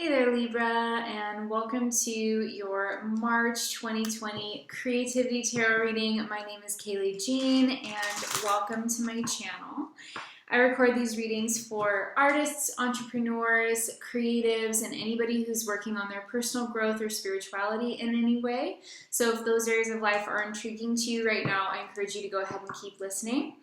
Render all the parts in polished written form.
Hey there, Libra, and welcome to your March 2020 Creativity Tarot reading. My name is Kayleigh Jean, and welcome to my channel. I record these readings for artists, entrepreneurs, creatives, and anybody who's working on their personal growth or spirituality in any way. So if those areas of life are intriguing to you right now, I encourage you to go ahead and keep listening.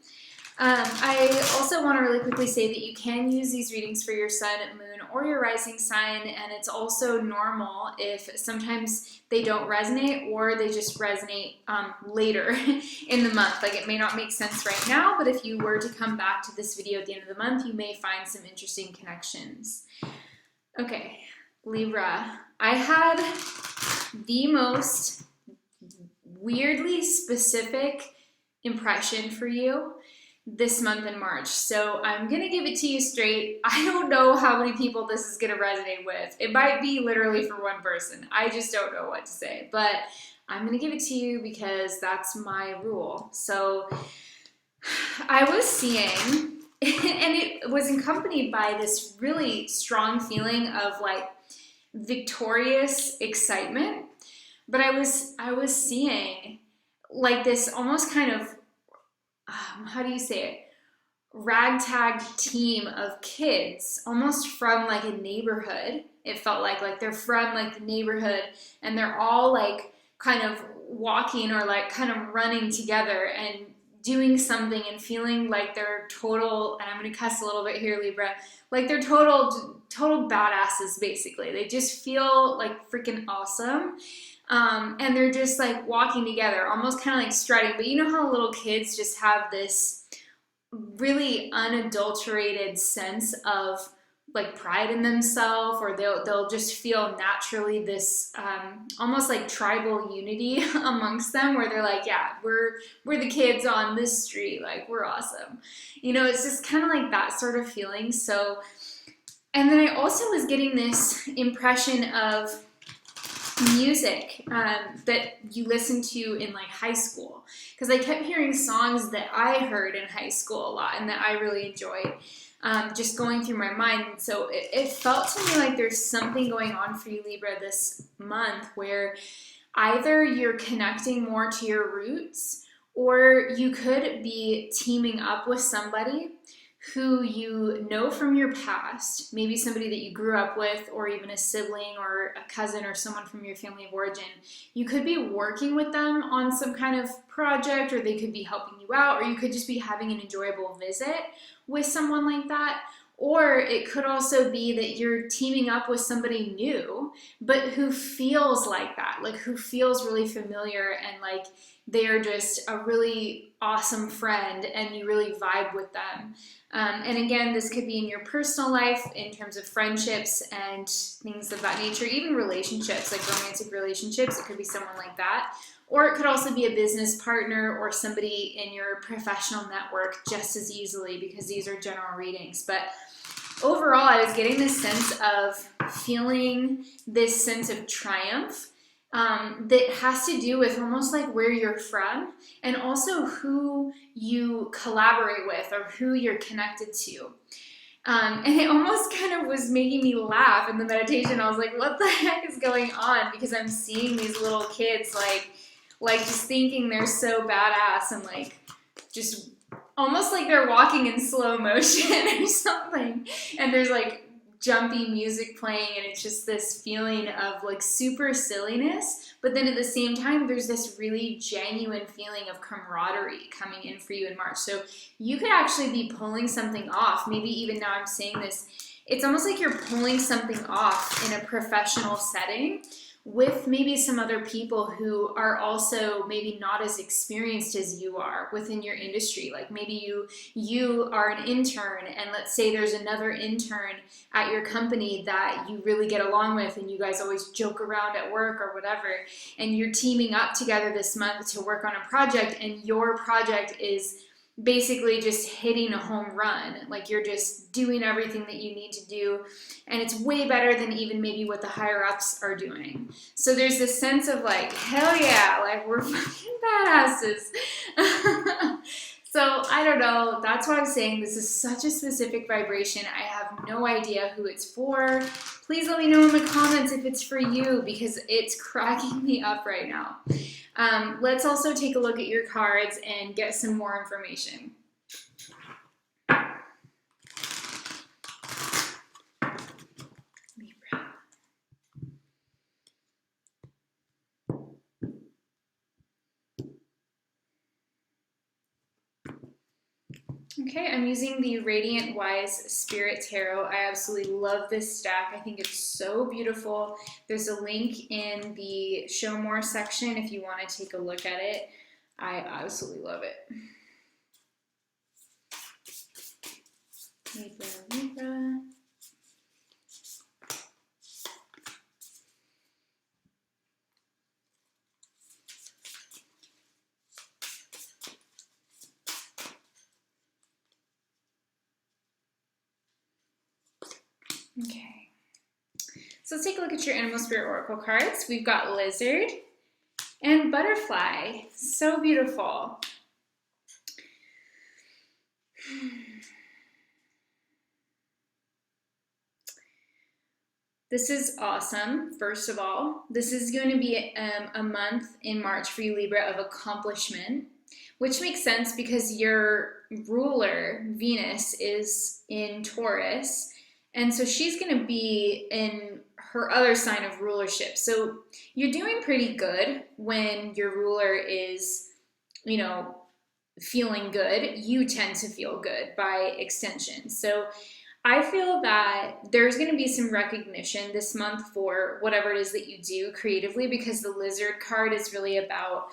I also want to really quickly say that you can use these readings for your sun, moon, or your rising sign, and it's also normal if sometimes they don't resonate or they just resonate later in the month. Like, it may not make sense right now, but if you were to come back to this video at the end of the month, you may find some interesting connections. Okay, Libra, I had the most weirdly specific impression for you this month in March. So I'm gonna give it to you straight. I don't know how many people this is gonna resonate with. It might be literally for one person. I just don't know what to say, but I'm gonna give it to you because that's my rule. So I was seeing, and it was accompanied by this really strong feeling of like victorious excitement, but I was seeing like this almost kind of how do you say it? Ragtag team of kids, almost from like a neighborhood. It felt like they're from like the neighborhood, and they're all like kind of walking or like kind of running together and doing something and feeling like they're total, and I'm gonna cuss a little bit here, Libra, like they're total badasses basically. They just feel like freaking awesome. And they're just like walking together, almost kind of like strutting. But you know how little kids just have this really unadulterated sense of like pride in themselves, or they'll just feel naturally this almost like tribal unity amongst them, where they're like, yeah, we're the kids on this street, like we're awesome. You know, it's just kind of like that sort of feeling. So, and then I also was getting this impression of music that you listen to in like high school, because I kept hearing songs that I heard in high school a lot and that I really enjoyed, just going through my mind. So it felt to me like there's something going on for you, Libra, this month where either you're connecting more to your roots, or you could be teaming up with somebody who you know from your past, maybe somebody that you grew up with, or even a sibling or a cousin or someone from your family of origin. You could be working with them on some kind of project, or they could be helping you out, or you could just be having an enjoyable visit with someone like that. Or it could also be that you're teaming up with somebody new, but who feels like that, like who feels really familiar, and like they're just a really awesome friend and you really vibe with them. And again, this could be in your personal life in terms of friendships and things of that nature, even relationships, like romantic relationships. It could be someone like that. Or it could also be a business partner or somebody in your professional network just as easily, because these are general readings. But overall, I was getting this sense of feeling this sense of triumph that has to do with almost like where you're from, and also who you collaborate with or who you're connected to. And it almost kind of was making me laugh in the meditation. I was like, what the heck is going on? Because I'm seeing these little kids like just thinking they're so badass, and like just almost like they're walking in slow motion or something. And there's like jumpy music playing, and it's just this feeling of like super silliness, but then at the same time there's this really genuine feeling of camaraderie coming in for you in March. So you could actually be pulling something off. Maybe even now I'm saying this, it's almost like you're pulling something off in a professional setting with maybe some other people who are also maybe not as experienced as you are within your industry. Like maybe you are an intern, and let's say there's another intern at your company that you really get along with, and you guys always joke around at work or whatever, and you're teaming up together this month to work on a project, and your project is basically just hitting a home run. Like you're just doing everything that you need to do, and it's way better than even maybe what the higher ups are doing. So there's this sense of like, hell yeah, like we're fucking badasses. So I don't know, that's why I'm saying this is such a specific vibration. I have no idea who it's for. Please let me know in the comments if it's for you, because it's cracking me up right now. Let's also take a look at your cards and get some more information. Libra. Okay, I'm using the Radiant Wise Spirit Tarot. I absolutely love this stack. I think it's so beautiful. There's a link in the Show More section if you want to take a look at it. I absolutely love it. Libra, Libra. Okay, so let's take a look at your Animal Spirit Oracle cards. We've got Lizard and Butterfly. So beautiful. This is awesome, first of all. This is going to be a month in March for you, Libra, of accomplishment, which makes sense because your ruler, Venus, is in Taurus. And so she's going to be in her other sign of rulership. So you're doing pretty good when your ruler is, you know, feeling good. You tend to feel good by extension. So I feel that there's going to be some recognition this month for whatever it is that you do creatively, because the Lizard card is really about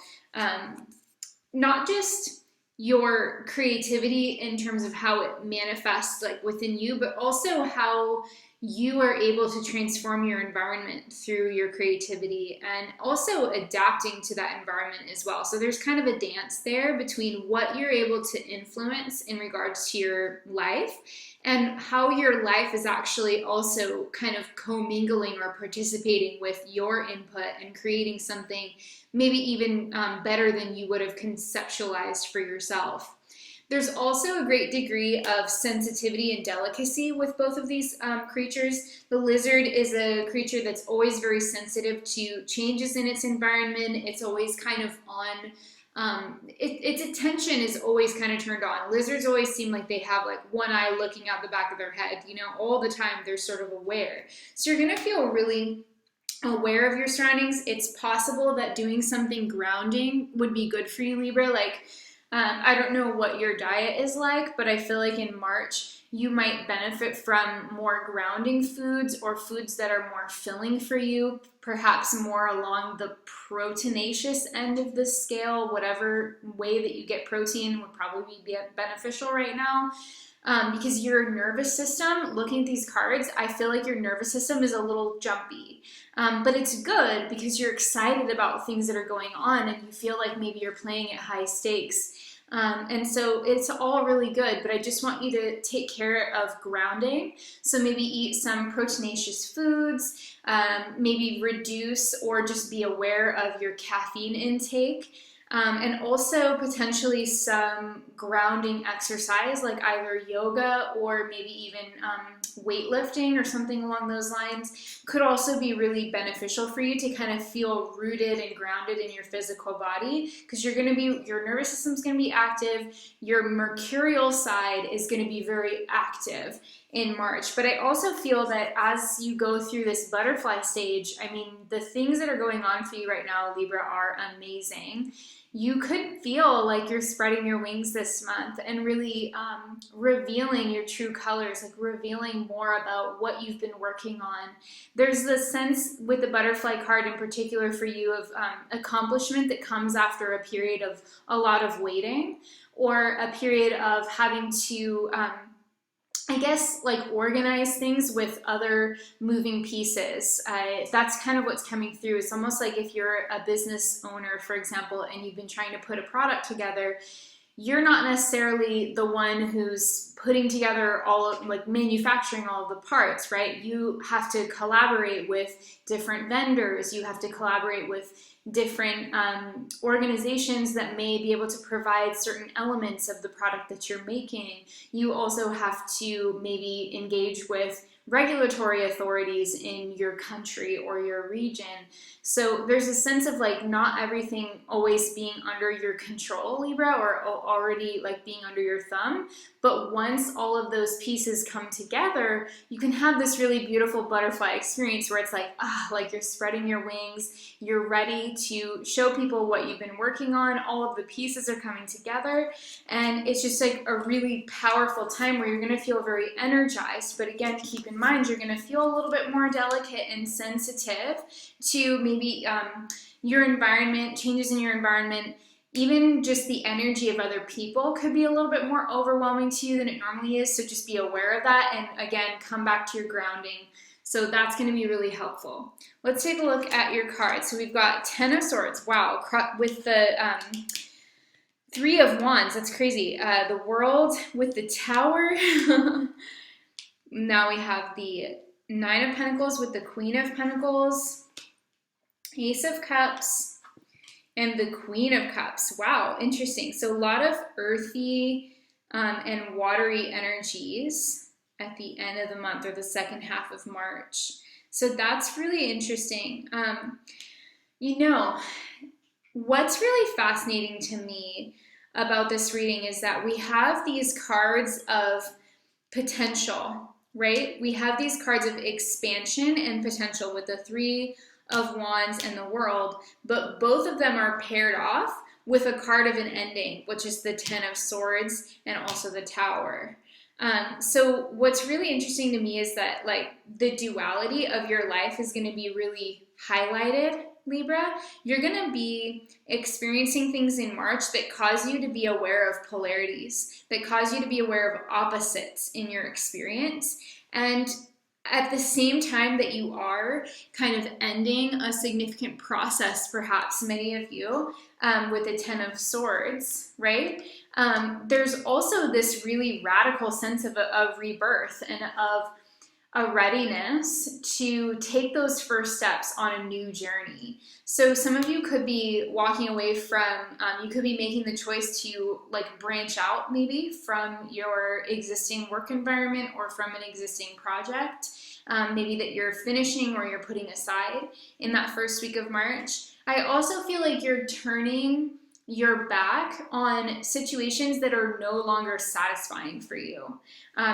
not just your creativity in terms of how it manifests like within you, but also how you are able to transform your environment through your creativity and also adapting to that environment as well. So there's kind of a dance there between what you're able to influence in regards to your life and how your life is actually also kind of commingling or participating with your input and creating something maybe even better than you would have conceptualized for yourself. There's also a great degree of sensitivity and delicacy with both of these creatures. The lizard is a creature that's always very sensitive to changes in its environment. It's always kind of on, its attention is always kind of turned on. Lizards always seem like they have like one eye looking out the back of their head, you know, all the time they're sort of aware. So you're gonna feel really aware of your surroundings. It's possible that doing something grounding would be good for you, Libra. Like, I don't know what your diet is like, but I feel like in March, you might benefit from more grounding foods or foods that are more filling for you, perhaps more along the proteinaceous end of the scale. Whatever way that you get protein would probably be beneficial right now. Because your nervous system, looking at these cards, I feel like your nervous system is a little jumpy. But it's good because you're excited about things that are going on and you feel like maybe you're playing at high stakes. And so it's all really good, but I just want you to take care of grounding. So maybe eat some proteinaceous foods, maybe reduce or just be aware of your caffeine intake. And also potentially some grounding exercise like either yoga or maybe even weightlifting or something along those lines could also be really beneficial for you to kind of feel rooted and grounded in your physical body, because your nervous system's going to be active. Your mercurial side is going to be very active in March. But I also feel that as you go through this butterfly stage, I mean, the things that are going on for you right now, Libra, are amazing. You could feel like you're spreading your wings this month and really revealing your true colors, like revealing more about what you've been working on. There's this sense with the butterfly card in particular for you of accomplishment that comes after a period of a lot of waiting or a period of having to I guess like organize things with other moving pieces. That's kind of what's coming through. It's almost like if you're a business owner, for example, and you've been trying to put a product together, you're not necessarily the one who's putting together manufacturing all of the parts, right? You have to collaborate with different vendors. You have to collaborate with different organizations that may be able to provide certain elements of the product that you're making. You also have to maybe engage with regulatory authorities in your country or your region. So there's a sense of like not everything always being under your control, Libra, or already like being under your thumb. But once all of those pieces come together, you can have this really beautiful butterfly experience where it's like, like you're spreading your wings, you're ready to show people what you've been working on, all of the pieces are coming together, and it's just like a really powerful time where you're gonna feel very energized. But again, keep in mind, you're gonna feel a little bit more delicate and sensitive to maybe your environment, changes in your environment. Even just the energy of other people could be a little bit more overwhelming to you than it normally is. So just be aware of that. And again, come back to your grounding. So that's going to be really helpful. Let's take a look at your cards. So we've got 10 of Swords. Wow. With the 3 of Wands. That's crazy. The World with the Tower. Now we have the 9 of Pentacles with the Queen of Pentacles. Ace of Cups. And the Queen of Cups. Wow, interesting. So a lot of earthy and watery energies at the end of the month, or the second half of March. So that's really interesting. You know, what's really fascinating to me about this reading is that we have these cards of potential, right? We have these cards of expansion and potential with the 3 of Wands and the World, but both of them are paired off with a card of an ending, which is the 10 of Swords and also the Tower. So what's really interesting to me is that like the duality of your life is going to be really highlighted, Libra. You're going to be experiencing things in March that cause you to be aware of polarities, that cause you to be aware of opposites in your experience. And at the same time that you are kind of ending a significant process, perhaps many of you, with the 10 of Swords, right? There's also this really radical sense of rebirth and of a readiness to take those first steps on a new journey. So some of you could be walking away from, you could be making the choice to like branch out maybe from your existing work environment or from an existing project, maybe that you're finishing or you're putting aside in that first week of March. I also feel like you're turning your back on situations that are no longer satisfying for you.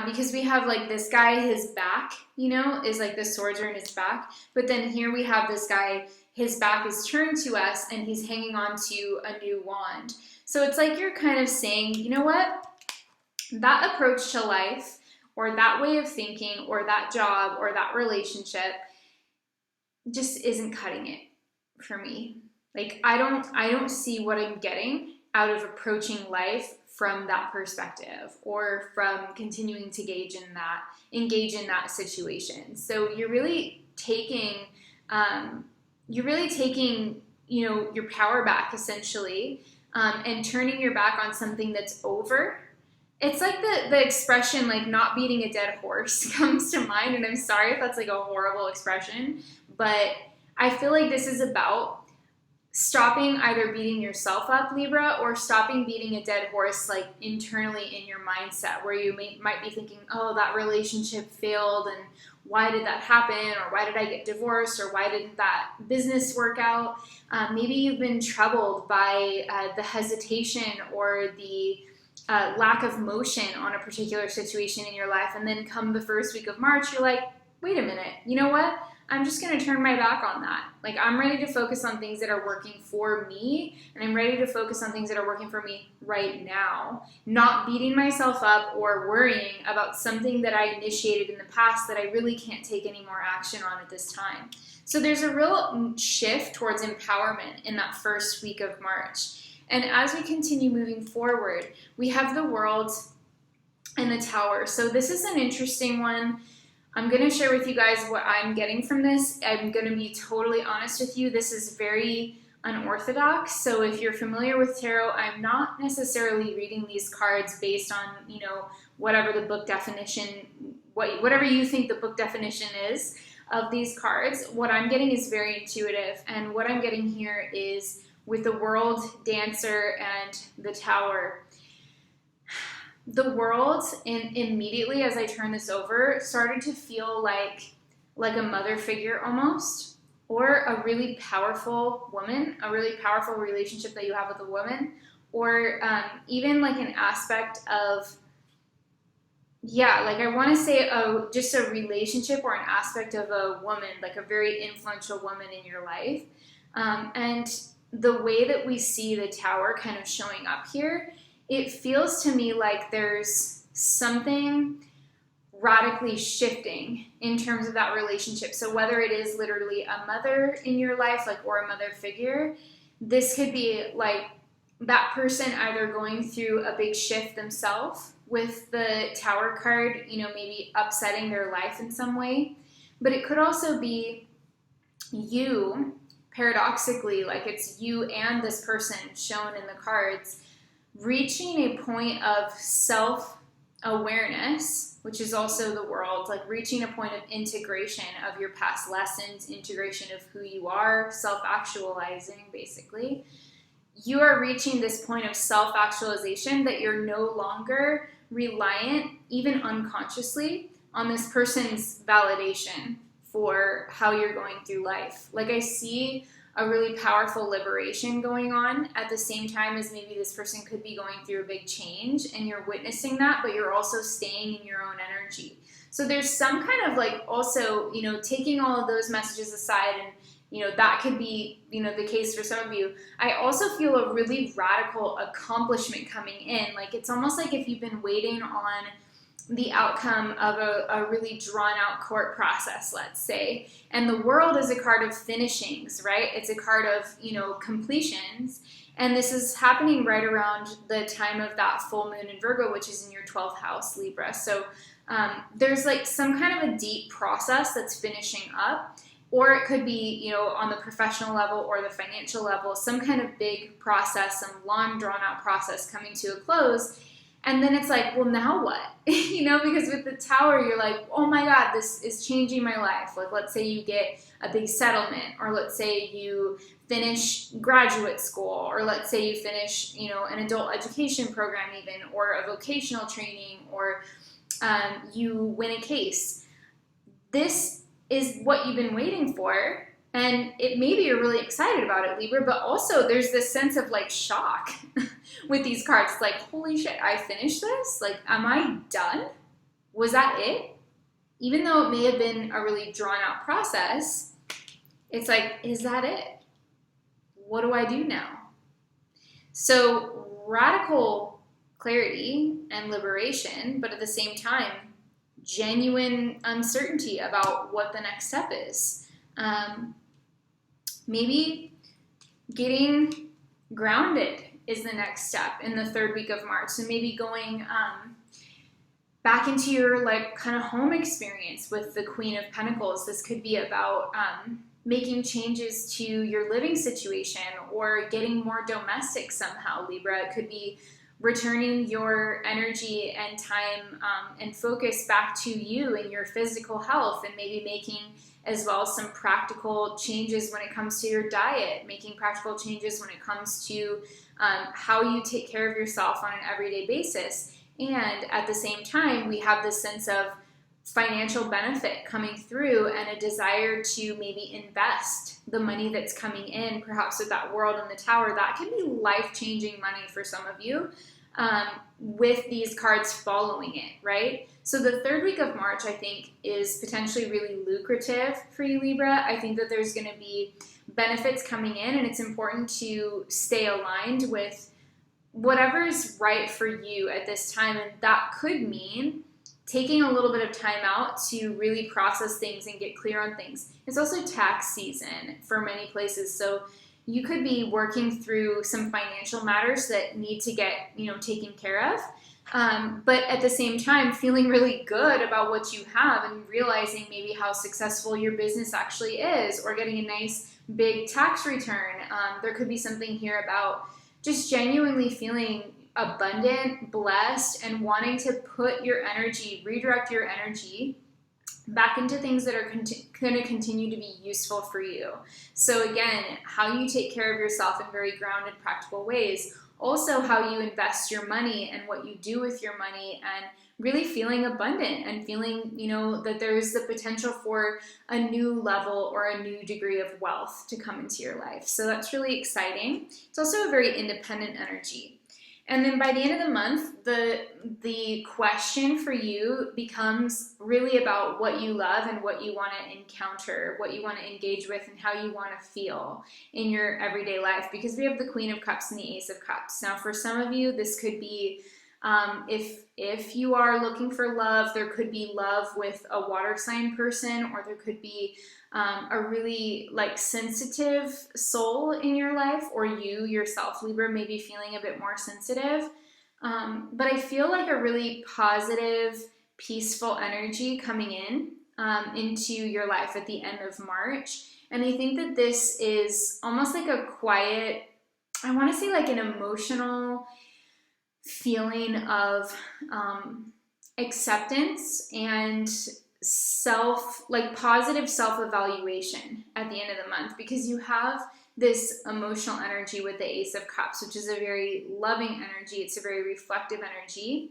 Because we have like this guy, his back, you know, is like the swords are in his back. But then here we have this guy, his back is turned to us and he's hanging on to a new wand. So it's like you're kind of saying, you know what? That approach to life or that way of thinking or that job or that relationship just isn't cutting it for me. Like I don't see what I'm getting out of approaching life from that perspective or from continuing to engage in that situation. So you're really taking you know, your power back essentially, and turning your back on something that's over. It's like the expression like not beating a dead horse comes to mind, and I'm sorry if that's like a horrible expression, but I feel like this is about stopping either beating yourself up, Libra, or stopping beating a dead horse like internally in your mindset where you might be thinking, oh, that relationship failed and why did that happen, or why did I get divorced, or why didn't that business work out? Maybe you've been troubled by the hesitation or the lack of motion on a particular situation in your life, and then come the first week of March, you're like, wait a minute, you know what? I'm just going to turn my back on that. Like I'm ready to focus on things that are working for me, and I'm ready to focus on things that are working for me right now, not beating myself up or worrying about something that I initiated in the past that I really can't take any more action on at this time. So there's a real shift towards empowerment in that first week of March. And as we continue moving forward, we have the World and the Tower. So this is an interesting one. I'm going to share with you guys what I'm getting from this. I'm going to be totally honest with you. This is very unorthodox. So if you're familiar with tarot, I'm not necessarily reading these cards based on, you know, whatever the book definition, whatever you think the book definition is. of these cards, what I'm getting is very intuitive. And what I'm getting here is with the World, Dancer, and the Tower. The World, immediately as I turn this over, started to feel like a mother figure almost, or a really powerful woman, a really powerful relationship that you have with a woman, or even like an aspect of, yeah, like I want to say just a relationship or an aspect of a woman, like a very influential woman in your life. And the way that we see the Tower kind of showing up here, it feels to me like there's something radically shifting in terms of that relationship. So whether it is literally a mother in your life, like, or a mother figure, this could be like that person either going through a big shift themselves with the Tower card, you know, maybe upsetting their life in some way. But it could also be you, paradoxically, like it's you and this person shown in the cards, reaching a point of self-awareness, which is also the World, like reaching a point of integration of your past lessons, integration of who you are, self-actualizing, basically. You are reaching this point of self-actualization that you're no longer reliant, even unconsciously, on this person's validation for how you're going through life. Like I see a really powerful liberation going on at the same time as maybe this person could be going through a big change, and you're witnessing that, but you're also staying in your own energy. So there's some kind of like also, you know, taking all of those messages aside, and you know, that could be, you know, the case for some of you. I also feel a really radical accomplishment coming in. Like it's almost like if you've been waiting on the outcome of a really drawn out court process, let's say, and the World is a card of finishings, right? It's a card of, you know, completions, and this is happening right around the time of that full moon in Virgo, which is in your 12th house, Libra. So there's like some kind of a deep process that's finishing up, or it could be, you know, on the professional level or the financial level, some kind of big process, some long drawn out process coming to a close. And then it's like, well, now what? You know, because with the Tower, you're like, oh my God, this is changing my life. Like, let's say you get a big settlement, or let's say you finish graduate school, or let's say you finish, you know, an adult education program even, or a vocational training, or you win a case. This is what you've been waiting for. And it maybe you're really excited about it, Libra, but also there's this sense of like shock with these cards. It's like, holy shit, I finished this? Like, am I done? Was that it? Even though it may have been a really drawn out process, it's like, is that it? What do I do now? So radical clarity and liberation, but at the same time, genuine uncertainty about what the next step is. Maybe getting grounded is the next step in the third week of March. So maybe going back into your like kind of home experience with the Queen of Pentacles. This could be about making changes to your living situation, or getting more domestic somehow, Libra. It could be returning your energy and time and focus back to you and your physical health, and maybe making as well as some practical changes when it comes to your diet, making practical changes when it comes to how you take care of yourself on an everyday basis. And at the same time, we have this sense of financial benefit coming through, and a desire to maybe invest the money that's coming in, perhaps with that World and the Tower. That can be life-changing money for some of you, with these cards following it, right? So the third week of March, I think, is potentially really lucrative for you, Libra. I think that there's going to be benefits coming in, and it's important to stay aligned with whatever is right for you at this time. And that could mean taking a little bit of time out to really process things and get clear on things. It's also tax season for many places, so you could be working through some financial matters that need to get, you know, taken care of. But at the same time, feeling really good about what you have and realizing maybe how successful your business actually is, or getting a nice big tax return. There could be something here about just genuinely feeling abundant, blessed, and wanting to put your energy, redirect your energy back into things that are going to continue to be useful for you. So again, how you take care of yourself in very grounded, practical ways. Also, how you invest your money and what you do with your money, and really feeling abundant and feeling, that there's the potential for a new level or a new degree of wealth to come into your life. So that's really exciting. It's also a very independent energy. And then by the end of the month, the question for you becomes really about what you love and what you want to encounter, what you want to engage with, and how you want to feel in your everyday life. Because we have the Queen of Cups and the Ace of Cups. Now, for some of you, this could be, if you are looking for love, there could be love with a water sign person, or there could be a really sensitive soul in your life, or you yourself, Libra, may be feeling a bit more sensitive. But I feel like a really positive, peaceful energy coming into your life at the end of March. And I think that this is almost like a quiet, I want to say like an emotional feeling of acceptance and positive self-evaluation at the end of the month, because you have this emotional energy with the Ace of Cups, which is a very loving energy. It's a very reflective energy.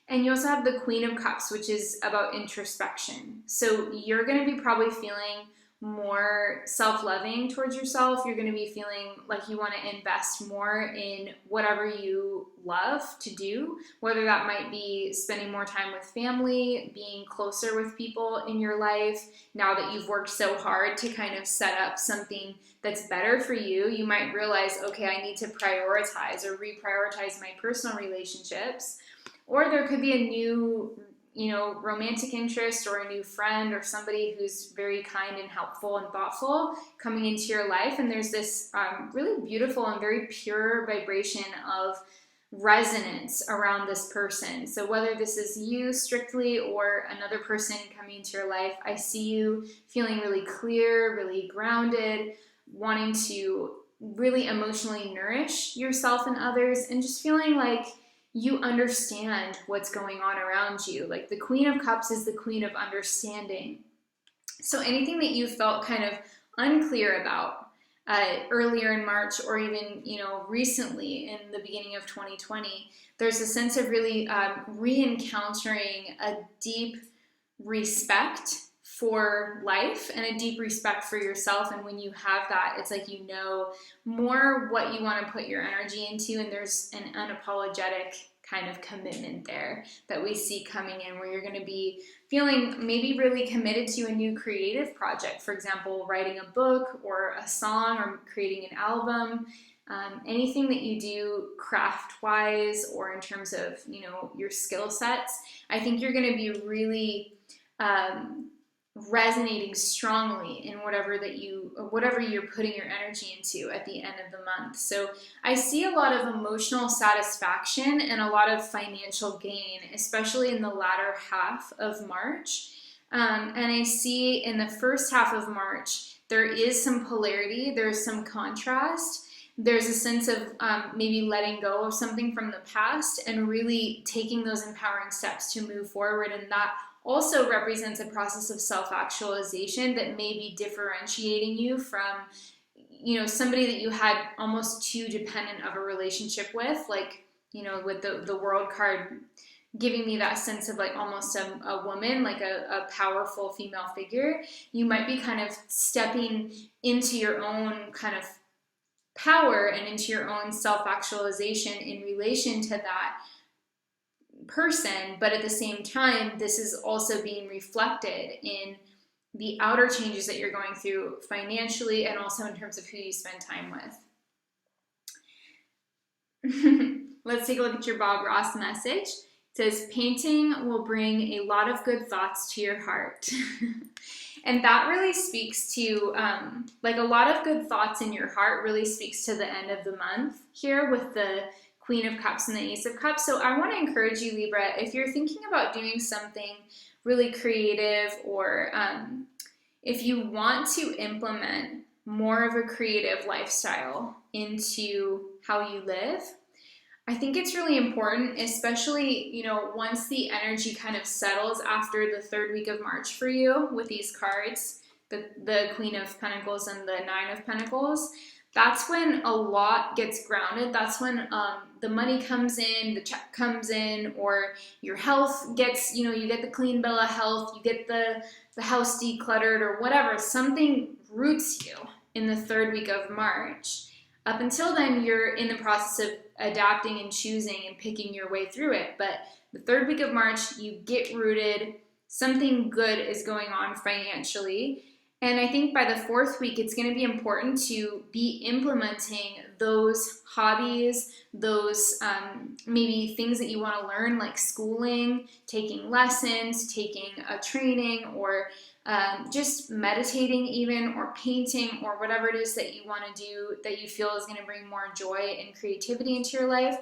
And you also have the Queen of Cups, which is about introspection. So you're going to be probably feeling more self-loving towards yourself. You're going to be feeling like you want to invest more in whatever you love to do, whether that might be spending more time with family, being closer with people in your life. Now that you've worked so hard to kind of set up something that's better for you, you might realize, okay, I need to prioritize or reprioritize my personal relationships. Or there could be a new romantic interest, or a new friend, or somebody who's very kind and helpful and thoughtful coming into your life. And there's this really beautiful and very pure vibration of resonance around this person. So whether this is you strictly or another person coming into your life, I see you feeling really clear, really grounded, wanting to really emotionally nourish yourself and others, and just feeling like you understand what's going on around you. Like the Queen of Cups is the queen of understanding. So anything that you felt kind of unclear about earlier in March, or even recently in the beginning of 2020, there's a sense of really re-encountering a deep respect for life and a deep respect for yourself. And when you have that, it's like more what you want to put your energy into, and there's an unapologetic kind of commitment there that we see coming in, where you're going to be feeling maybe really committed to a new creative project. For example, writing a book or a song, or creating an album. Anything that you do craft-wise, or in terms of your skill sets, I think you're going to be really resonating strongly in whatever you're putting your energy into at the end of the month. So I see a lot of emotional satisfaction and a lot of financial gain, especially in the latter half of March. And I see in the first half of March, there is some polarity, there's some contrast. There's a sense of maybe letting go of something from the past and really taking those empowering steps to move forward. And that also represents a process of self-actualization that may be differentiating you from, somebody that you had almost too dependent of a relationship with, with the World card giving me that sense of almost a woman, a powerful female figure. You might be kind of stepping into your own kind of power and into your own self-actualization in relation to that person, but at the same time, this is also being reflected in the outer changes that you're going through financially, and also in terms of who you spend time with. Let's take a look at your Bob Ross message. It says, painting will bring a lot of good thoughts to your heart. And that really speaks to, a lot of good thoughts in your heart really speaks to the end of the month here with the Queen of Cups and the Ace of Cups. So I want to encourage you, Libra, if you're thinking about doing something really creative, or if you want to implement more of a creative lifestyle into how you live, I think it's really important, especially, once the energy kind of settles after the third week of March for you with these cards, the Queen of Pentacles and the Nine of Pentacles. That's when a lot gets grounded. That's when the money comes in, the check comes in, or your health gets, you get the clean bill of health, you get the house decluttered or whatever. Something roots you in the third week of March. Up until then, you're in the process of adapting and choosing and picking your way through it. But the third week of March, you get rooted. Something good is going on financially. And I think by the fourth week, it's going to be important to be implementing those hobbies, those maybe things that you want to learn, like schooling, taking lessons, taking a training, or just meditating even, or painting, or whatever it is that you want to do that you feel is going to bring more joy and creativity into your life.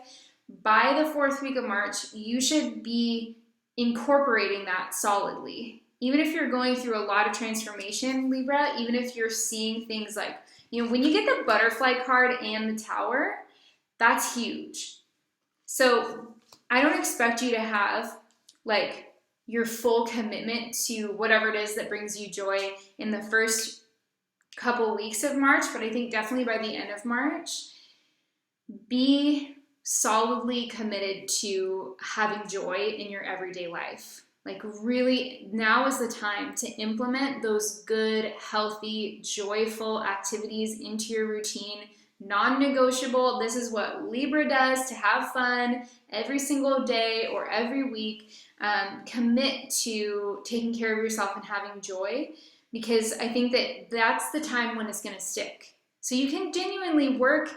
By the fourth week of March, you should be incorporating that solidly. Even if you're going through a lot of transformation, Libra, even if you're seeing things like, when you get the butterfly card and the tower, that's huge. So I don't expect you to have like your full commitment to whatever it is that brings you joy in the first couple weeks of March, but I think definitely by the end of March, be solidly committed to having joy in your everyday life. Like really, now is the time to implement those good, healthy, joyful activities into your routine. Non-negotiable. This is what Libra does to have fun every single day or every week. Commit to taking care of yourself and having joy, because I think that that's the time when it's going to stick. So you can genuinely work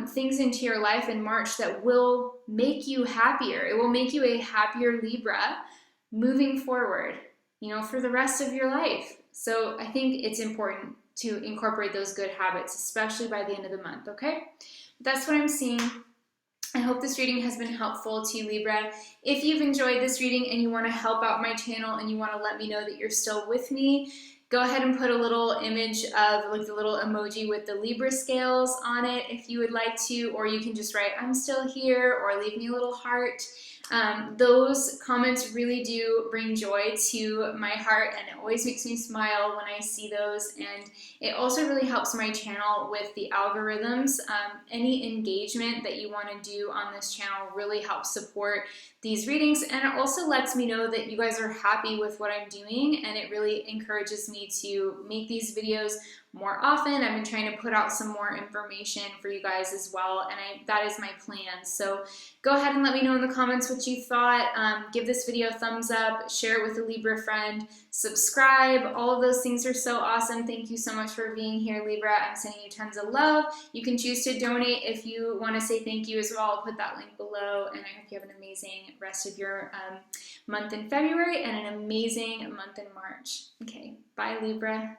things into your life in March that will make you happier. It will make you a happier Libra moving forward, for the rest of your life. So I think it's important to incorporate those good habits, especially by the end of the month, okay? That's what I'm seeing. I hope this reading has been helpful to you, Libra. If you've enjoyed this reading and you want to help out my channel and you want to let me know that you're still with me, go ahead and put a little image of like the little emoji with the Libra scales on it if you would like to, or you can just write, I'm still here, or leave me a little heart. Those comments really do bring joy to my heart, and it always makes me smile when I see those, and it also really helps my channel with the algorithms. Any engagement that you want to do on this channel really helps support these readings, and it also lets me know that you guys are happy with what I'm doing, and it really encourages me to make these videos more often. I've been trying to put out some more information for you guys as well, and that is my plan. So go ahead and let me know in the comments what you thought. Give this video a thumbs up, share it with a Libra friend, subscribe. All of those things are so awesome. Thank you so much for being here, Libra. I'm sending you tons of love. You can choose to donate if you want to say thank you as well. I'll put that link below, and I hope you have an amazing rest of your month in February and an amazing month in March. Okay, bye, Libra.